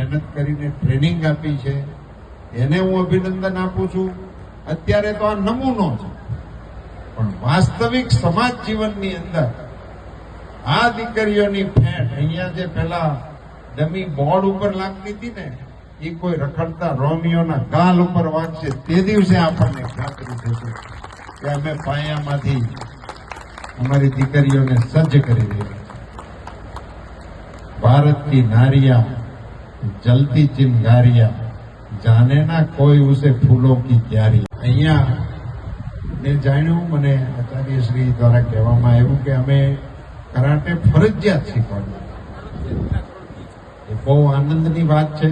મહેનત કરીને ટ્રેનિંગ આપી છે એને હું અભિનંદન આપું છું. અત્યારે તો આ નમૂનો છે, પણ વાસ્તવિક સમાજ જીવનની અંદર આ દીકરીઓની ફેટ અહીંયા જે પેલા ડમી બોર્ડ ઉપર લાગતી હતી ને, એ કોઈ રખડતા રોમિયોના ગાલ ઉપર વાગશે તે દિવસે આપણને ખાતરી થશે કે અમે પાયામાંથી અમારી દીકરીઓને સજ્જ કરી દીધી. भारत की नारियां जलती चिंगारियां जाने ना कोई उसे फूलों की क्यारी. અહીંયા મેં જાણ્યું, મને આચાર્યશ્રી દ્વારા કહેવામાં આવ્યું કે અમે કરાટે ફરજિયાત શીખવાડ્યું. એ બહુ આનંદની વાત છે.